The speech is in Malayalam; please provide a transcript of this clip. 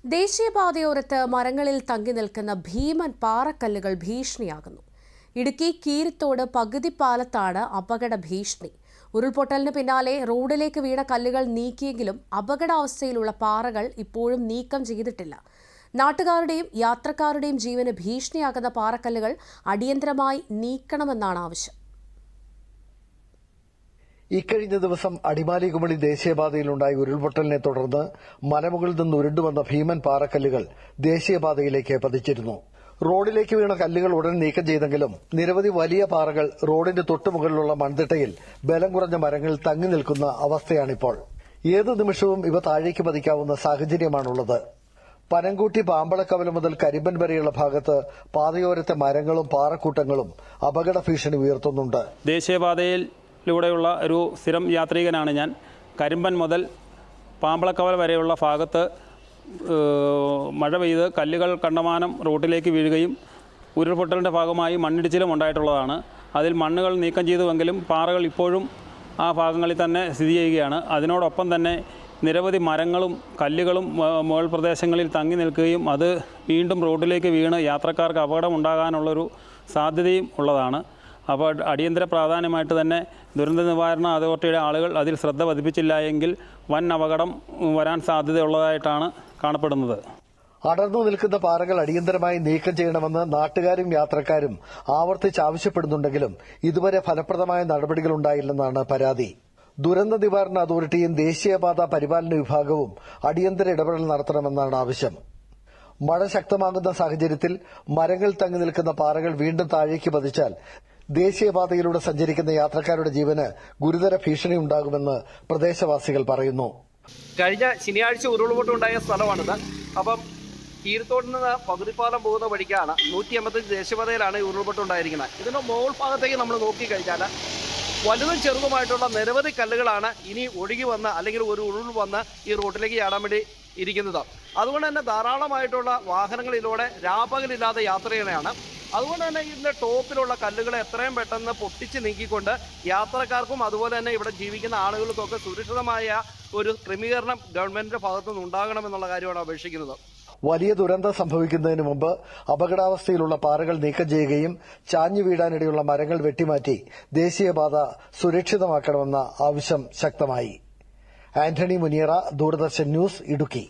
ദേശീയപാതയോരത്ത് മരങ്ങളിൽ തങ്ങി നിൽക്കുന്ന ഭീമൻ പാറക്കല്ലുകൾ ഭീഷണിയാകുന്നു. ഇടുക്കി കീരിത്തോട് പകുതി പാലത്താണ് അപകട ഭീഷണി. ഉരുൾപൊട്ടലിന് പിന്നാലെ റോഡിലേക്ക് വീണ കല്ലുകൾ നീക്കിയെങ്കിലും അപകടാവസ്ഥയിലുള്ള പാറകൾ ഇപ്പോഴും നീക്കം ചെയ്തിട്ടില്ല. നാട്ടുകാരുടെയും യാത്രക്കാരുടെയും ജീവന് ഭീഷണിയാകുന്ന പാറക്കല്ലുകൾ അടിയന്തരമായി നീക്കണമെന്നാണ് ആവശ്യം. ഇക്കഴിഞ്ഞ ദിവസം അടിമാലി കുമളി ദേശീയപാതയിലുണ്ടായ ഉരുൾപൊട്ടലിനെ തുടർന്ന് മലമുകളിൽ നിന്ന് ഉരുണ്ടുവന്ന ഭീമൻ പാറക്കല്ലുകൾ ദേശീയപാതയിലേക്ക് പതിച്ചിരുന്നു. റോഡിലേക്ക് വീണ കല്ലുകൾ ഉടൻ നീക്കം ചെയ്തെങ്കിലും നിരവധി വലിയ പാറകൾ റോഡിന്റെ തൊട്ടുമുകളിലുള്ള മൺതിട്ടയിൽ ബലം കുറഞ്ഞ മരങ്ങളിൽ തങ്ങി നിൽക്കുന്ന അവസ്ഥയാണിപ്പോൾ. ഏതു നിമിഷവും ഇവ താഴേക്ക് പതിക്കാവുന്ന സാഹചര്യമാണുള്ളത്. പനങ്കൂട്ടി പാമ്പളക്കവല മുതൽ കരിമ്പൻ വരെയുള്ള ഭാഗത്ത് പാതയോരത്തെ മരങ്ങളും പാറക്കൂട്ടങ്ങളും അപകട ഭീഷണി ഉയർത്തുന്നുണ്ട്. ദേശീയപാതയിലൂടെയുള്ള ഒരു സ്ഥിരം യാത്രികനാണ് ഞാൻ. കരിമ്പൻ മുതൽ പാമ്പളക്കവല വരെയുള്ള ഭാഗത്ത് മഴ പെയ്ത് കല്ലുകൾ കണ്ടമാനം റോഡിലേക്ക് വീഴുകയും ഉരുൾപൊട്ടലിൻ്റെ ഭാഗമായി മണ്ണിടിച്ചിലും ഉണ്ടായിട്ടുള്ളതാണ്. അതിൽ മണ്ണുകൾ നീക്കം ചെയ്തുവെങ്കിലും പാറകൾ ഇപ്പോഴും ആ ഭാഗങ്ങളിൽ തന്നെ സ്ഥിതി ചെയ്യുകയാണ്. അതിനോടൊപ്പം തന്നെ നിരവധി മരങ്ങളും കല്ലുകളും മുകൾ പ്രദേശങ്ങളിൽ തങ്ങി നിൽക്കുകയും അത് വീണ്ടും റോഡിലേക്ക് വീണ് യാത്രക്കാർക്ക് അപകടമുണ്ടാകാനുള്ളൊരു സാധ്യതയും ഉള്ളതാണ്. അപ്പോൾ അടിയന്തര പ്രാധാന്യമായിട്ട് തന്നെ ദുരന്ത നിവാരണ അതോറിറ്റിയുടെ ആളുകൾ അതിൽ ശ്രദ്ധ പതിപ്പിച്ചില്ല എങ്കിൽ വൻ അപകടം വരാൻ സാധ്യതയുള്ളതായിട്ടാണ് കാണപ്പെടുന്നത്. അടർന്നു നിൽക്കുന്ന പാറകൾ അടിയന്തരമായി നീക്കം ചെയ്യണമെന്ന് നാട്ടുകാരും യാത്രക്കാരും ആവർത്തിച്ചാവശ്യപ്പെടുന്നുണ്ടെങ്കിലും ഇതുവരെ ഫലപ്രദമായ നടപടികളുണ്ടായില്ലെന്നാണ് പരാതി. ദുരന്ത നിവാരണ അതോറിറ്റിയും ദേശീയപാത പരിപാലന വിഭാഗവും അടിയന്തര ഇടപെടൽ നടത്തണമെന്നാണ് ആവശ്യം. മഴ ശക്തമാകുന്ന സാഹചര്യത്തിൽ മരങ്ങൾ തങ്ങി നിൽക്കുന്ന പാറകൾ വീണ്ടും താഴേക്ക് പതിച്ചാൽ ദേശീയപാതയിലൂടെ സഞ്ചരിക്കുന്ന യാത്രക്കാരുടെ ജീവന് ഗുരുതര ഭീഷണി ഉണ്ടാകുമെന്ന് പ്രദേശവാസികൾ പറയുന്നു. കഴിഞ്ഞ ശനിയാഴ്ച ഉരുൾപൊട്ടുണ്ടായ സ്ഥലമാണിത്. അപ്പം കീരിത്തോട്ടിൽ നിന്ന് പകുതിപ്പാലം പോകുന്ന വഴിക്കാണ് 185 ദേശീയപാതയിലാണ് ഈ ഉരുൾപൊട്ടുണ്ടായിരിക്കുന്നത്. ഇതിന്റെ മുകൾ ഭാഗത്തേക്ക് നമ്മൾ നോക്കിക്കഴിഞ്ഞാൽ വലുതും ചെറുതുമായിട്ടുള്ള നിരവധി കല്ലുകളാണ് ഇനി ഒഴുകി വന്ന് അല്ലെങ്കിൽ ഒരു ഉരുൾ വന്ന് ഈ റോഡിലേക്ക് ചാടാൻ വേണ്ടി ഇരിക്കുന്നത്. അതുകൊണ്ട് തന്നെ ധാരാളമായിട്ടുള്ള വാഹനങ്ങളിലൂടെ രാപ്പകലില്ലാതെ യാത്ര ചെയ്യണതാണ്. അതുകൊണ്ട് തന്നെ ഇതിന്റെ ടോപ്പിലുള്ള കല്ലുകളെ എത്രയും പെട്ടെന്ന് പൊട്ടിച്ച് നീക്കിക്കൊണ്ട് യാത്രക്കാർക്കും അതുപോലെ തന്നെ ഇവിടെ ജീവിക്കുന്ന ആളുകൾക്കൊക്കെ സുരക്ഷിതമായ ഒരു ക്രമീകരണം ഗവൺമെന്റിന്റെ ഭാഗത്തുനിന്ന് ഉണ്ടാകണമെന്നുള്ള കാര്യമാണ് അപേക്ഷിക്കുന്നത്. വലിയ ദുരന്തം സംഭവിക്കുന്നതിന് മുമ്പ് അപകടാവസ്ഥയിലുള്ള പാറകൾ നീക്കം ചെയ്യുകയും ചാഞ്ഞു വീഴാനിടയുള്ള മരങ്ങൾ വെട്ടിമാറ്റി ദേശീയപാത സുരക്ഷിതമാക്കണമെന്ന ആവശ്യം ശക്തമായി. ആന്റണി മുനിയറ, ദൂരദർശൻ ന്യൂസ്, ഇടുക്കി.